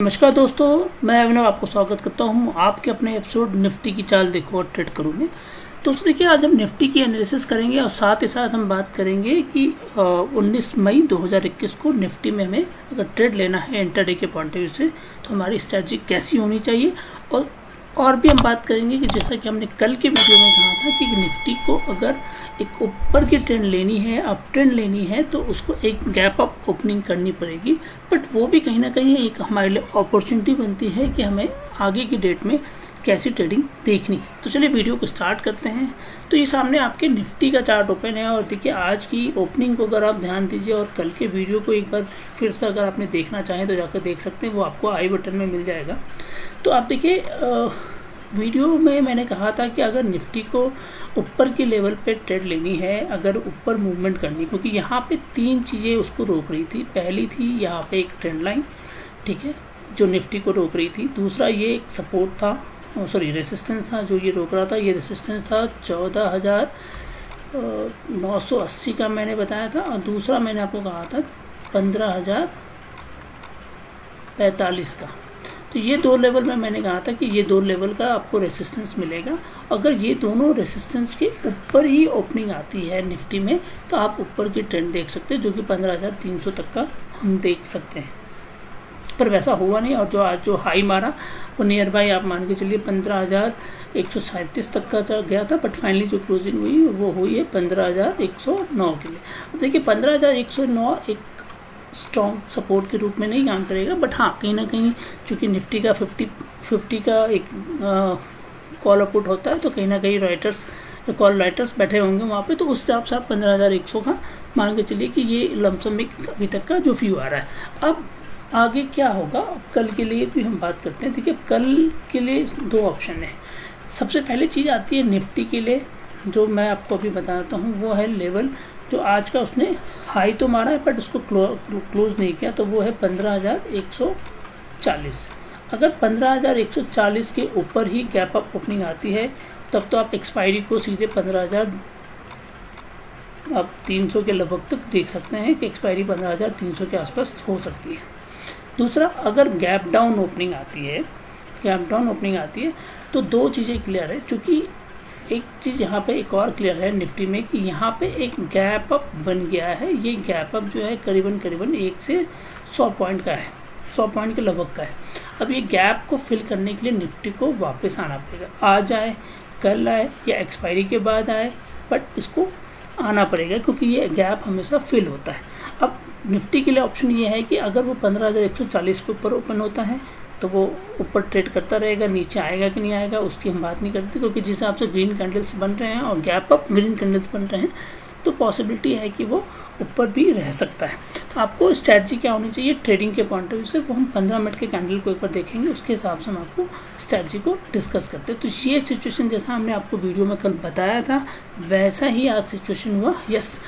नमस्कार दोस्तों, मैं अभिनव आपको स्वागत करता हूं आपके अपने एपिसोड निफ्टी की चाल देखो और ट्रेड करो में। दोस्तों देखिए, आज हम निफ्टी की एनालिसिस करेंगे और साथ ही साथ हम बात करेंगे कि 19 मई 2021 को निफ्टी में हमें अगर ट्रेड लेना है इंटरडे के पॉइंट ऑफ व्यू से तो हमारी स्ट्रेटजी कैसी होनी चाहिए। और भी हम बात करेंगे कि जैसा कि हमने कल के वीडियो में कहा था कि निफ्टी को अगर एक ऊपर की ट्रेंड लेनी है, अप ट्रेंड लेनी है, तो उसको एक गैप अप ओपनिंग करनी पड़ेगी। बट वो भी कहीं ना कहीं एक हमारे लिए अपॉर्चुनिटी बनती है कि हमें आगे की डेट में कैसी ट्रेडिंग देखनी है। तो चलिए वीडियो को स्टार्ट करते हैं। तो ये सामने आपके निफ्टी का चार्ट ओपन है और देखिए आज की ओपनिंग को अगर आप ध्यान दीजिए और कल के वीडियो को एक बार फिर से अगर आपने देखना चाहें तो जाकर देख सकते हैं, वो आपको आई बटन में मिल जाएगा। तो आप देखिए वीडियो में मैंने कहा था कि अगर निफ्टी को ऊपर के लेवल पे ट्रेड लेनी है, अगर ऊपर मूवमेंट करनी, क्योंकि यहाँ पे तीन चीजें उसको रोक रही थी। पहली थी यहाँ पे एक ट्रेंड लाइन, ठीक है, जो निफ्टी को रोक रही थी। दूसरा ये एक सपोर्ट था, रेसिस्टेंस था जो ये रोक रहा था। ये रेसिस्टेंस था 14,980 का मैंने बताया था, और दूसरा मैंने आपको कहा था 15,045 का। तो ये दो लेवल में मैंने कहा था कि ये दो लेवल का आपको रेसिस्टेंस मिलेगा। अगर ये दोनों रेसिस्टेंस के ऊपर ही ओपनिंग आती है निफ्टी में तो आप ऊपर की ट्रेंड देख सकते हैं, जो कि 15,300 तक का हम देख सकते हैं। पर वैसा हुआ नहीं, और जो आज जो हाई मारा वो नियर बाई आप मान के चलिए 15,137 तक का गया था। बट फाइनली जो क्लोजिंग हुई वो हुई है 15,109 के लिए। अब देखिए 15,109 एक स्ट्रॉन्ग सपोर्ट के रूप में नहीं काम करेगा, बट हाँ कहीं ना कहीं चूंकि निफ्टी का 50 का एक कॉल पुट होता है, तो कहीं ना कहीं कॉल राइटर्स बैठे होंगे वहां पे, तो उस हिसाब से आप 15,100 का मान के चलिए कि ये लमसम एक अभी तक का जो व्यू आ रहा है। अब आगे क्या होगा, अब कल के लिए भी हम बात करते हैं। देखिए कल के लिए दो ऑप्शन है। सबसे पहले चीज आती है निफ्टी के लिए, जो मैं आपको अभी बताता हूँ, वो है लेवल जो आज का उसने हाई तो मारा है बट उसको क्लोज नहीं किया, तो वो है 15,140। अगर 15,140 के ऊपर ही गैप अप ओपनिंग आती है तब तो आप एक्सपायरी को सीधे 15,300 के लगभग तक देख सकते हैं कि एक्सपायरी 15,300 के आसपास हो सकती है। दूसरा, अगर गैप डाउन ओपनिंग आती है तो दो चीजें क्लियर है। चूंकि एक चीज यहाँ पे एक और क्लियर है निफ्टी में कि यहाँ पे एक गैप अप बन गया है। ये गैप अप जो है करीबन 1 से 100 पॉइंट का है, 100 पॉइंट के लगभग का है। अब ये गैप को फिल करने के लिए निफ्टी को वापस आना पड़ेगा, आज आए, कल आए या एक्सपायरी के बाद आए, बट इसको आना पड़ेगा क्योंकि ये गैप हमेशा फिल होता है। अब निफ्टी के लिए ऑप्शन ये है कि अगर वो 15,140 के ऊपर ओपन होता है तो वो ऊपर ट्रेड करता रहेगा, नीचे आएगा कि नहीं आएगा उसकी हम बात नहीं कर सकते, क्योंकि जिस हिसाब से ग्रीन कैंडल्स बन रहे हैं और गैप अप ग्रीन कैंडल्स बन रहे हैं तो पॉसिबिलिटी है कि वो ऊपर भी रह सकता है। तो आपको स्ट्रैटेजी क्या होनी चाहिए ट्रेडिंग के पॉइंट ऑफ व्यू से, वो हम 15 मिनट के कैंडल को एक बार देखेंगे, उसके हिसाब से हम आपको स्ट्रैटेजी को डिस्कस करते हैं। तो ये सिचुएशन जैसा हमने आपको वीडियो में कल बताया था वैसा ही आज सिचुएशन हुआ। यस,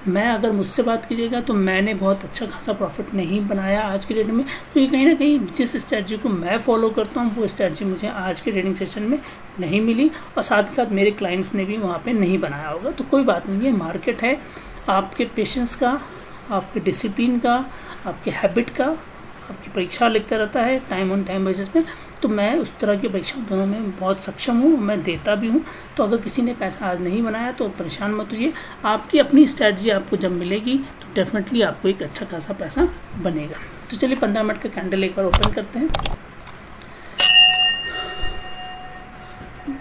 मैं अगर मुझसे बात कीजिएगा तो मैंने बहुत अच्छा खासा प्रॉफिट नहीं बनाया आज की डेट में, क्योंकि कहीं ना कहीं जिस स्ट्रैटेजी को मैं फॉलो करता हूँ वो स्ट्रैटेजी मुझे आज के ट्रेडिंग सेशन में नहीं मिली, और साथ ही साथ मेरे क्लाइंट्स ने भी वहाँ पे नहीं बनाया होगा। तो कोई बात नहीं है, मार्केट है, आपके पेशेंस का, आपके डिसिप्लिन का, आपके हैबिट का, आपकी परीक्षा लिखता रहता है टाइम ऑन टाइम बेसिस में। तो मैं उस तरह की परीक्षा दोनों में बहुत सक्षम हूँ, मैं देता भी हूँ। तो अगर किसी ने पैसा आज नहीं बनाया तो परेशान मत होइए, आपकी अपनी स्ट्रैटेजी आपको जब मिलेगी तो डेफिनेटली आपको एक अच्छा खासा पैसा बनेगा। तो चलिए 15 मिनट का कैंडल एक बार ओपन करते हैं।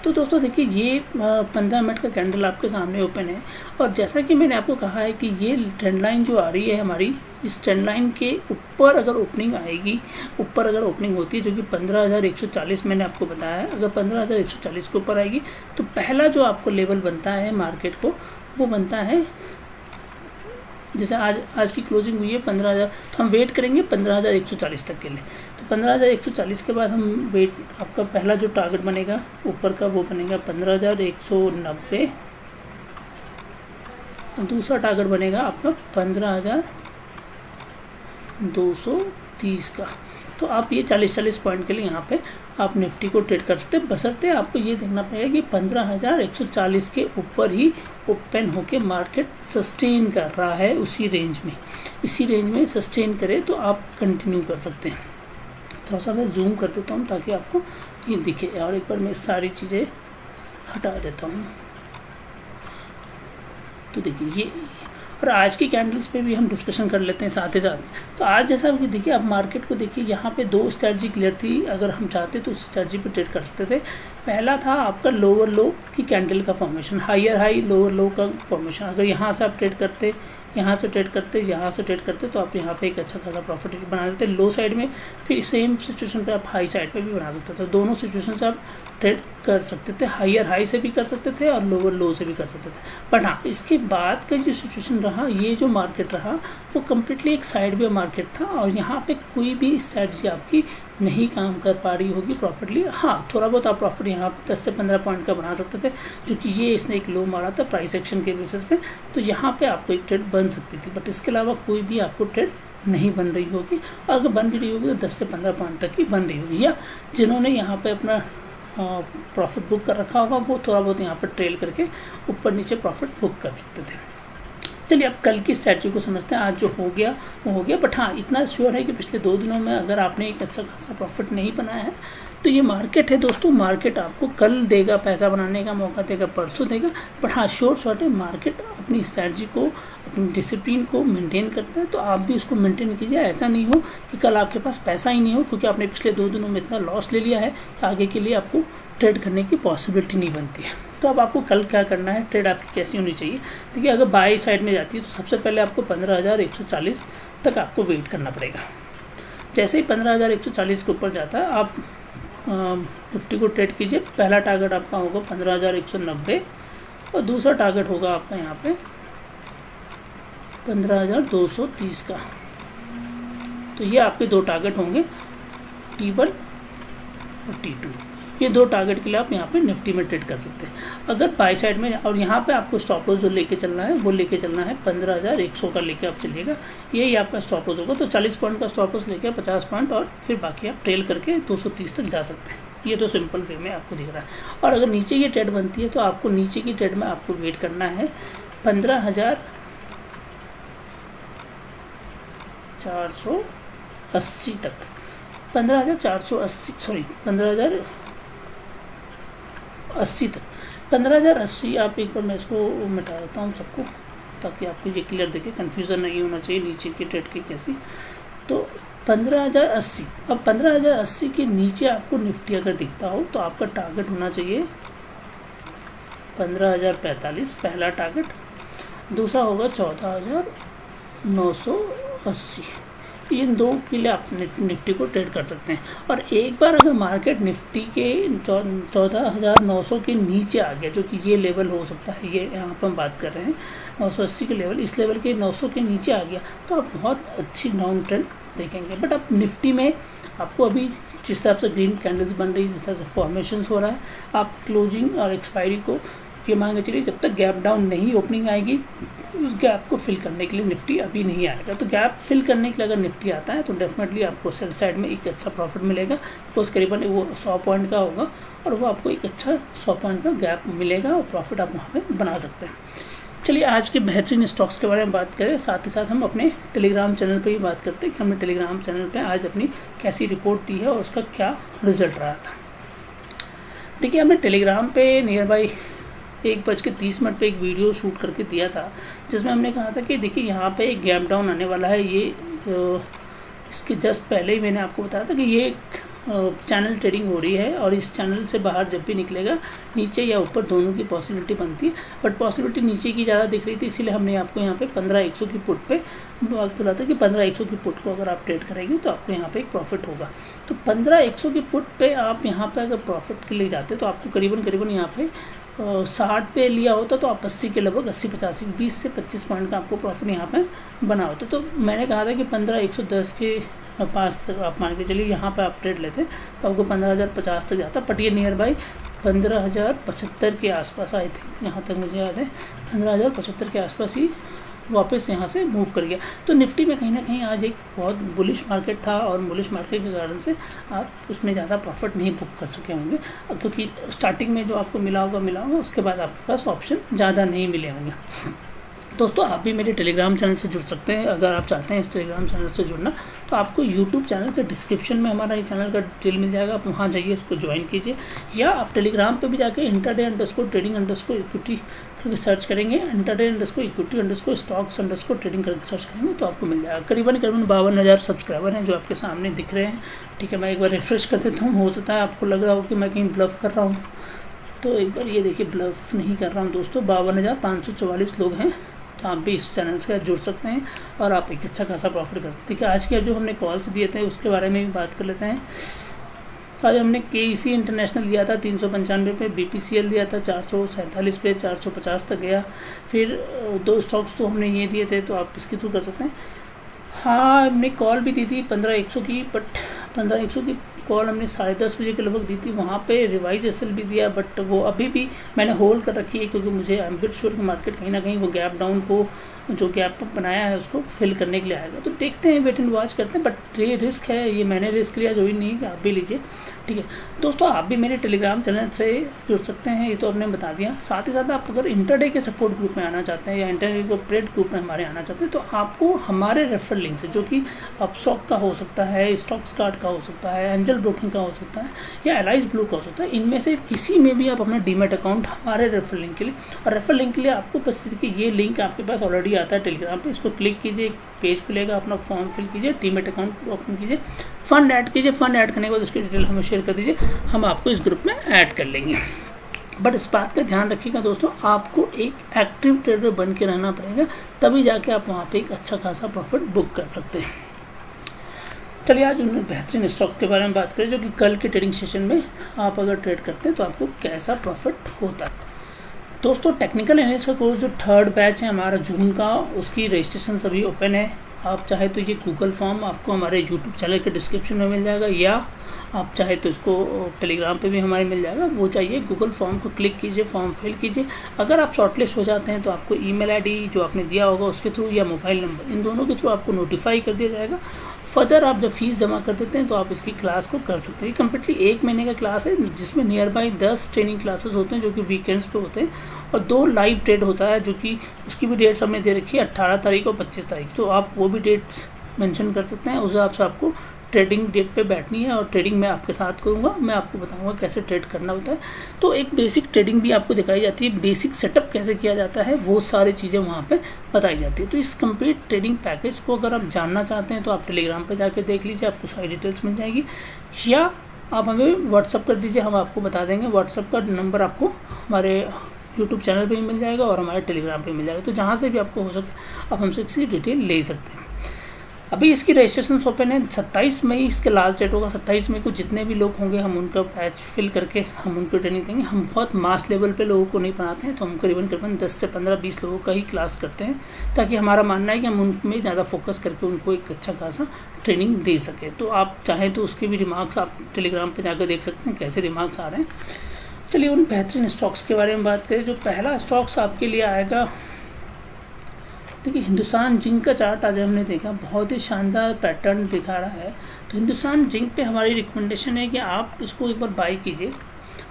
तो दोस्तों देखिए ये 15 मिनट का कैंडल आपके सामने ओपन है, और जैसा कि मैंने आपको कहा है कि ये ट्रेंड लाइन जो आ रही है हमारी, इस ट्रेंड लाइन के ऊपर अगर ओपनिंग आएगी, ऊपर अगर ओपनिंग होती है जो कि 15,140 मैंने आपको बताया है, अगर 15,140 के ऊपर आएगी तो पहला जो आपको लेवल बनता है मार्केट को वो बनता है, जैसे आज की क्लोजिंग हुई है 15,000, तो हम वेट करेंगे 15,140 तक के लिए। तो 15,140 के बाद हम वेट, आपका पहला जो टारगेट बनेगा ऊपर का वो बनेगा 15,190, दूसरा टारगेट बनेगा आपका 15,230 का। तो आप ये 40 पॉइंट के लिए यहाँ पे आप निफ्टी को ट्रेड कर सकते हैं, बशर्ते आपको ये देखना पड़ेगा कि 15,140 के ऊपर ही ओपन होके मार्केट सस्टेन कर रहा है, इसी रेंज में सस्टेन करे तो आप कंटिन्यू कर सकते हैं। थोड़ा सा मैं जूम कर देता हूँ ताकि आपको ये दिखे, और एक बार मैं सारी चीज़ें हटा देता हूँ। तो देखिए ये, और आज की कैंडल्स पे भी हम डिस्कशन कर लेते हैं साथ ही साथ। तो आज जैसा कि देखिए आप मार्केट को देखिए, यहाँ पे 2 स्ट्रैटेजी क्लियर थी, अगर हम चाहते तो उस स्ट्रैटेजी पे ट्रेड कर सकते थे। पहला था आपका लोअर लो की कैंडल का formation, higher high lower low का फॉर्मेशन। अगर यहाँ से आप ट्रेड करते, यहाँ से ट्रेड करते, यहाँ से ट्रेड करते, तो आप यहाँ पे एक अच्छा खासा प्रॉफिट बना लेते लो साइड में। फिर सेम सिचुएशन पे आप हाई साइड पे भी बना सकते थे। दोनों सिचुएशन से आप ट्रेड कर सकते थे, हायर हाई से भी कर सकते थे और लोअर लो से भी कर सकते थे। बट हाँ, इसके बाद का जो सिचुएशन रहा, ये जो मार्केट रहा वो कम्प्लीटली एक साइड वे मार्केट था, और यहाँ पे कोई भी स्ट्रैटेजी आपकी नहीं काम कर पा रही होगी प्रॉपर्ली। हाँ, थोड़ा बहुत आप प्रॉफिट यहाँ पे 10 से 15 पॉइंट का बना सकते थे, जो कि ये इसने एक लो मारा था प्राइस एक्शन के बेसिस पे, तो यहाँ पे आपको एक ट्रेड बन सकती थी। बट इसके अलावा कोई भी आपको ट्रेड नहीं बन रही होगी, और अगर बन भी रही होगी तो 10 से 15 पॉइंट तक ही बन रही होगी, या जिन्होंने यहाँ पे अपना प्रॉफिट बुक कर रखा होगा वो थोड़ा बहुत यहाँ पर ट्रेल करके ऊपर नीचे प्रॉफिट बुक कर सकते थे। चलिए अब कल की स्ट्रैटेजी को समझते हैं। आज जो हो गया वो हो गया, बट हाँ इतना श्योर है कि पिछले 2 दिनों में अगर आपने एक अच्छा खासा प्रॉफिट नहीं बनाया है तो ये मार्केट है दोस्तों, मार्केट आपको कल देगा, पैसा बनाने का मौका देगा, परसों देगा। बट हाँ शॉर्ट है, मार्केट अपनी स्ट्रैटेजी को, अपनी डिसिप्लिन को मेंटेन करता है, तो आप भी उसको मेंटेन कीजिए। ऐसा नहीं हो कि कल आपके पास पैसा ही नहीं हो, क्योंकि आपने पिछले 2 दिनों में इतना लॉस ले लिया है कि आगे के लिए आपको ट्रेड करने की पॉसिबिलिटी नहीं बनती है। तो अब आपको कल क्या करना है, ट्रेड आपकी कैसी होनी चाहिए। देखिए अगर बाई साइड में जाती है तो सबसे पहले आपको 15,140 तक आपको वेट करना पड़ेगा। जैसे ही 15,140 के ऊपर जाता है आप निफ्टी को ट्रेड कीजिए। पहला टारगेट आपका होगा 15,190 और दूसरा टारगेट होगा आपका यहाँ पे 15,230 का। तो ये आपके 2 टारगेट होंगे, T1 और T2। ये 2 टारगेट के लिए आप यहाँ पे निफ्टी में ट्रेड कर सकते हैं। अगर बाई साइड में, और यहाँ पे आपको स्टॉप लॉस जो लेके चलना है वो लेके चलना है 15,100 का लेके आप चलिएगा, यही आपका स्टॉप लॉस होगा। तो 40 पॉइंट का स्टॉप लॉस लेके 50 पॉइंट और फिर बाकी आप ट्रेल करके 230 तक जा सकते हैं। ये तो सिंपल वे में आपको दिख रहा है। और अगर नीचे की ट्रेड बनती है तो आपको नीचे की ट्रेड में आपको वेट करना है 15,480 तक, 15,080 तक, 15,080। आप एक बार मैं इसको मिटा देता हूँ सबको, ताकि आपको ये क्लियर दिखे, कंफ्यूजन नहीं होना चाहिए नीचे की ट्रेड की कैसी। तो 15,080, अब 15,080 के नीचे आपको निफ्टी अगर दिखता हो तो आपका टारगेट होना चाहिए 15,045 पहला टारगेट, दूसरा होगा 14,980। इन 2 के लिए आप निफ्टी को ट्रेड कर सकते हैं। और एक बार अगर मार्केट निफ्टी के 14,900 के नीचे आ गया, जो कि ये लेवल हो सकता है, ये यहाँ पर हम बात कर रहे हैं 980 के लेवल, इस लेवल के 900 के नीचे आ गया तो आप बहुत अच्छी डाउन ट्रेंड देखेंगे। बट अब निफ्टी में आपको अभी जिस तरह से ग्रीन कैंडल्स बन रही है, जिस तरह से फॉर्मेशन हो रहा है, आप क्लोजिंग और एक्सपायरी को ये मांगे चलिए, जब तक गैप डाउन नहीं ओपनिंग आएगी उस गैप को फिल करने के लिए निफ्टी अभी नहीं आएगा। तो गैप फिल करने के लिए अगर निफ्टी आता है तो डेफिनेटली आपको सेल साइड में एक अच्छा प्रॉफिट मिलेगा, बिकॉज करीबन वो 100 पॉइंट का होगा और वो आपको एक अच्छा 100 पॉइंट का गैप मिलेगा और प्रॉफिट आप वहाँ पे बना सकते हैं। चलिए आज के बेहतरीन स्टॉक्स के बारे में बात करें, साथ ही साथ हम अपने टेलीग्राम चैनल पे ही बात करते हैं कि हमने टेलीग्राम चैनल पे आज अपनी कैसी रिपोर्ट दी है और उसका क्या रिजल्ट रहा था। देखिए हमने टेलीग्राम पे नियर बाई 1:30 पे एक वीडियो शूट करके दिया था, जिसमें हमने कहा था कि देखिए यहाँ पे एक गैप डाउन आने वाला है। ये इसके जस्ट पहले ही मैंने आपको बताया था कि ये चैनल ट्रेडिंग हो रही है और इस चैनल से बाहर जब भी निकलेगा नीचे या ऊपर दोनों की पॉसिबिलिटी बनती है, बट पॉसिबिलिटी नीचे की ज़्यादा दिख रही थी, इसीलिए हमने आपको यहाँ पे 15,100 की पुट पे बोला था कि 15,100 की पुट को अगर आप ट्रेड करेंगे तो आपको यहाँ पे एक प्रॉफिट होगा। तो 15,100 की पुट पे आप यहाँ पे अगर प्रॉफिट के लिए जाते तो आपको करीबन यहाँ पे 60 पे लिया होता तो आप 80 के लगभग 80-85 20 से 25 पॉइंट का आपको प्रॉफिट यहाँ पे बना होता। तो मैंने कहा था कि 15,110 के पास आप मान के चलिए यहाँ पे आप ट्रेड लेते तो आपको 15,050 तक जाता, बट ये नियर बाई 15,075 के आसपास आई थिंक, यहाँ तक मुझे याद है 15,075 के आसपास ही वापस यहाँ से मूव कर गया। तो निफ्टी में कहीं ना कहीं आज एक बहुत बुलिश मार्केट था और बुलिश मार्केट के कारण से आप उसमें ज़्यादा प्रॉफिट नहीं बुक कर सके होंगे, क्योंकि स्टार्टिंग में जो आपको मिला होगा उसके बाद आपके पास ऑप्शन ज़्यादा नहीं मिले होंगे। दोस्तों आप भी मेरे टेलीग्राम चैनल से जुड़ सकते हैं। अगर आप चाहते हैं इस टेलीग्राम चैनल से जुड़ना तो आपको यूट्यूब चैनल के डिस्क्रिप्शन में हमारा ये चैनल का डिटेल मिल जाएगा, आप वहाँ जाइए, इसको ज्वाइन कीजिए। या आप टेलीग्राम पे भी जाके intraday_trading_equity सर्च करेंगे, intraday_equity_stocks_trading करके सर्च करेंगे तो आपको मिल जाएगा। करीबन 52,000 सब्सक्राइबर हैं जो आपके सामने दिख रहे हैं। ठीक है, मैं एक बार रिफ्रेश कर देता हूँ। हो सकता है आपको लग रहा हो कि मैं कहीं ब्लफ कर रहा हूँ, तो एक बार ये देखिए, ब्लफ नहीं कर रहा हूँ दोस्तों। 52,544 लोग हैं, तो आप भी इस चैनल से जुड़ सकते हैं और आप एक अच्छा खासा प्रॉफिट कर सकते हैं। आज के अब जो हमने कॉल्स दिए थे उसके बारे में भी बात कर लेते हैं। आज हमने KEC इंटरनेशनल लिया था 395 पे, BPCL लिया था 447 पे, 450 तक गया। फिर 2 स्टॉक्स तो हमने ये दिए थे, तो आप इसके थ्रू कर सकते हैं। हाँ, हमने कॉल भी दी थी 15,100 की, बट 15,100 की कॉल हमने 10:30 बजे के लगभग दी थी। वहाँ पे रिवाइज एसएल भी दिया, बट वो अभी भी मैंने होल्ड कर रखी है, क्योंकि मुझे आई एम बिट श्योर कि मार्केट कहीं ना कहीं वो गैप डाउन को, जो गैप बनाया है उसको फिल करने के लिए आएगा। तो देखते हैं, वेट एंड वॉच करते हैं। बट ये रिस्क है, ये मैंने रिस्क लिया, जो ही नहीं कि आप भी लीजिए। ठीक है दोस्तों, आप भी मेरे टेलीग्राम चैनल से जुड़ सकते हैं, ये तो आपने बता दिया। साथ ही साथ आप अगर इंटरडे के सपोर्ट ग्रुप में आना चाहते हैं या इंटरडे को प्रेड ग्रुप में हमारे आना चाहते हैं, तो आपको हमारे रेफर लिंक से, जो कि अपस्टॉक का हो सकता है, स्टॉक्स कार्ड का हो सकता है, एंजल ब्रोकिंग का हो सकता है, या एलाइज ब्लू का हो सकता है, इनमें से किसी में भी आप अपना डीमेट अकाउंट हमारे रेफर लिंक के लिए, और रेफर लिंक के लिए आपको बस देखिए, ये लिंक आपके पास ऑलरेडी आता है टेलीग्राम पे, इसको क्लिक कीजिए, एक पेज खुलेगा, अपना फॉर्म फिल कीजिए, डीमेट अकाउंट ओपन कीजिए, फंड ऐड कीजिए। फंड ऐड करने के बाद उसकी डिटेल हमें शेयर कर दीजिए, हम आपको इस ग्रुप में ऐड कर लेंगे। बट इस बात का ध्यान रखिएगा दोस्तों, आपको एक एक्टिव ट्रेडर बन के रहना पड़ेगा, तभी जाके आप वहाँ पे एक अच्छा खासा प्रॉफिट बुक कर सकते हैं। चलिए आज उन बेहतरीन स्टॉक्स के बारे में बात करें, जो कि कल के ट्रेडिंग सेशन में आप अगर ट्रेड करते हैं तो आपको कैसा प्रॉफिट होता है। दोस्तों टेक्निकल एनालिस्ट का कोर्स जो 3rd बैच है हमारा जून का, उसकी रजिस्ट्रेशन सभी ओपन है। आप चाहे तो ये गूगल फॉर्म आपको हमारे यूट्यूब चैनल के डिस्क्रिप्शन में मिल जाएगा, या आप चाहे तो इसको टेलीग्राम पे भी हमारे मिल जाएगा। वो चाहिए गूगल फॉर्म को क्लिक कीजिए, फॉर्म फिल कीजिए। अगर आप शॉर्टलिस्ट हो जाते हैं तो आपको ईमेल आईडी जो आपने दिया होगा उसके थ्रू, या मोबाइल नंबर, इन दोनों के थ्रू आपको नोटिफाई कर दिया जाएगा। फर्दर आप जब फीस जमा कर देते हैं तो आप इसकी क्लास को कर सकते हैं। कम्प्लीटली 1 महीने का क्लास है, जिसमें नियर बाई 10 ट्रेनिंग क्लासेस होते हैं, जो कि वीकेंड्स पे होते हैं, और 2 लाइव ट्रेड होता है, जो कि उसकी भी डेट्स हमने दे रखी है 18 तारीख और 25 तारीख। तो आप वो भी डेट्स मेंशन कर सकते हैं, उस हिसाब से आपको ट्रेडिंग डेट पे बैठनी है, और ट्रेडिंग मैं आपके साथ करूंगा। मैं आपको बताऊंगा कैसे ट्रेड करना होता है। तो एक बेसिक ट्रेडिंग भी आपको दिखाई जाती है, बेसिक सेटअप कैसे किया जाता है, वो सारी चीजें वहां पे बताई जाती है। तो इस कंप्लीट ट्रेडिंग पैकेज को अगर आप जानना चाहते हैं तो आप टेलीग्राम पे जाकर देख लीजिए, आपको सारी डिटेल्स मिल जाएगी, या आप हमें व्हाट्सअप कर दीजिए, हम आपको बता देंगे। व्हाट्सअप का नंबर आपको हमारे यूट्यूब चैनल पे भी मिल जाएगा और हमारे टेलीग्राम पे मिल जाएगा। तो जहां से भी आपको हो सके आप हमसे इसकी डिटेल ले सकते हैं। अभी इसकी रजिस्ट्रेशन ओपन है, 27 मई इसके लास्ट डेट होगा। 27 मई को जितने भी लोग होंगे हम उनका बैच फिल करके हम उनको ट्रेनिंग देंगे। हम बहुत मास लेवल पे लोगों को नहीं पढ़ाते हैं, तो हम करीबन 10 से 15-20 लोगों का ही क्लास करते हैं, ताकि हमारा मानना है कि हम उनमें ज़्यादा फोकस करके उनको एक अच्छा खासा ट्रेनिंग दे सके। तो आप चाहें तो उसके भी रिमार्क्स आप टेलीग्राम पर जाकर देख सकते हैं कैसे रिमार्क्स आ रहे हैं। चलिए उन बेहतरीन स्टॉक्स के बारे में बात करें। जो पहला स्टॉक्स आपके लिए आएगा, देखिए हिंदुस्तान जिंक का चार्ट आज हमने देखा, बहुत ही शानदार पैटर्न दिखा रहा है। तो हिंदुस्तान जिंक पे हमारी रिकमेंडेशन है कि आप इसको एक बार बाय कीजिए।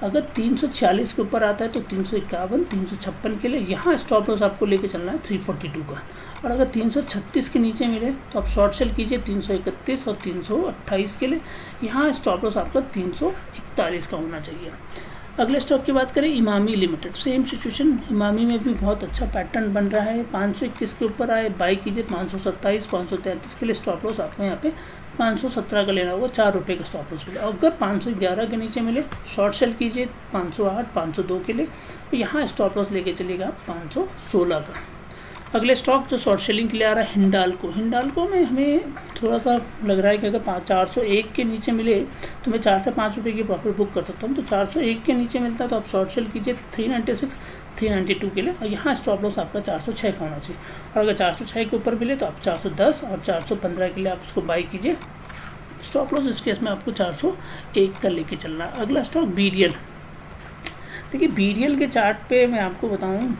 अगर 346 के ऊपर आता है तो 351, 356 के लिए यहाँ स्टॉप लॉस आपको लेके चलना है 342 का, और अगर 336 के नीचे मिले तो आप शॉर्ट सेल कीजिए 331 और 328 के लिए। यहाँ स्टॉप लॉस आपका 341 का होना चाहिए। अगले स्टॉक की बात करें, Emami limited, same situation. Emami में भी बहुत अच्छा पैटर्न बन रहा है। 521 के ऊपर आए बाई कीजिए, 527, 533 के लिए स्टॉप लॉस आपको यहाँ पे 517 का लेना होगा, 4 रुपए का स्टॉप लॉस मिले। अगर 511 के नीचे मिले शॉर्ट सेल कीजिए 508, 502 के लिए, तो यहाँ स्टॉप लॉस लेके चलिएगा 516 का। अगले स्टॉक जो शॉर्ट सेलिंग के लिए आ रहा है, हिंडाल्को में हमें थोड़ा सा लग रहा है कि अगर 401 के नीचे मिले तो मैं 4 से 5 रुपए की प्रॉफिट बुक कर सकता हूँ। तो 401 के नीचे मिलता है तो आप शॉर्ट सेल कीजिए 396, 392 के लिए, और यहाँ स्टॉप लॉस आपका 406 का होना चाहिए। और अगर 406 के ऊपर मिले तो आप 410 और 415 के लिए आप उसको बाई कीजिए। स्टॉप लॉस इस केस में आपको 401 का लेके चलना है। अगला स्टॉक BDL। देखिए BDL के चार्ट पे मैं आपको बताऊँ,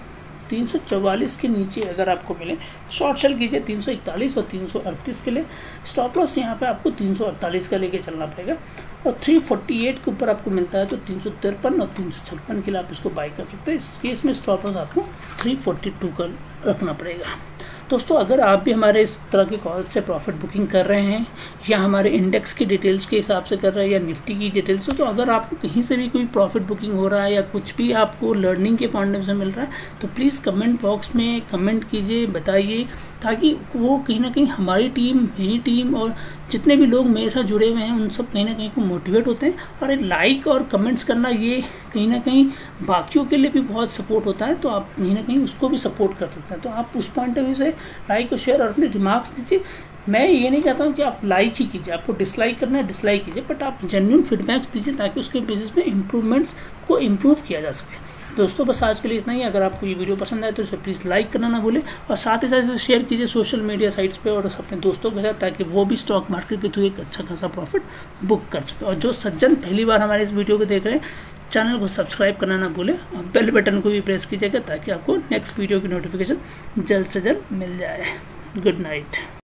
344 के नीचे अगर आपको मिले शॉर्ट सेल कीजिए 341 और 338 के लिए। स्टॉप लॉस यहाँ पे आपको 348 का लेके चलना पड़ेगा, और 348 के ऊपर आपको मिलता है तो 353 और 356 के लिए आप इसको बाय कर सकते हैं। इस केस में स्टॉप लॉस आपको 342 का रखना पड़ेगा। दोस्तों, अगर आप भी हमारे इस तरह के कॉल से प्रॉफिट बुकिंग कर रहे हैं या हमारे इंडेक्स की डिटेल्स के हिसाब से कर रहे हैं या निफ्टी की डिटेल्स हो, तो अगर आपको कहीं से भी कोई प्रॉफिट बुकिंग हो रहा है या कुछ भी आपको लर्निंग के पॉइंट ऑफ व्यू से मिल रहा है, तो प्लीज़ कमेंट बॉक्स में कमेंट कीजिए, बताइए, ताकि वो कहीं ना कहीं हमारी टीम, मेरी टीम और जितने भी लोग मेरे साथ जुड़े हुए हैं उन सब कहीं ना कहीं को मोटिवेट होते हैं। और लाइक और कमेंट्स करना ये कहीं ना कहीं बाकियों के लिए भी बहुत सपोर्ट होता है, तो आप कहीं ना कहीं उसको भी सपोर्ट कर सकते हैं। तो आप उस पॉइंट ऑफ व्यू से लाइक और शेयर और अपने रिमार्क्स दीजिए। मैं ये नहीं कहता हूँ कि आप लाइक ही कीजिए, आपको डिसलाइक करना है डिसलाइक कीजिए, बट आप जेन्युइन फीडबैक्स दीजिए ताकि उसके बेसिस में इम्प्रूवमेंट्स को इम्प्रूव किया जा सके। दोस्तों, बस आज के लिए इतना ही। अगर आपको ये वीडियो पसंद आए तो इसे प्लीज़ लाइक करना ना भूलें और साथ ही साथ इसे शेयर कीजिए सोशल मीडिया साइट्स पे और अपने दोस्तों के साथ, ताकि वो भी स्टॉक मार्केट के थ्रू एक अच्छा खासा प्रॉफिट बुक कर सके। और जो सज्जन पहली बार हमारे इस वीडियो को देख रहे हैं, चैनल को सब्सक्राइब करना ना भूलें और बेल बटन को भी प्रेस कीजिएगा ताकि आपको नेक्स्ट वीडियो की नोटिफिकेशन जल्द से जल्द मिल जाए। Good night.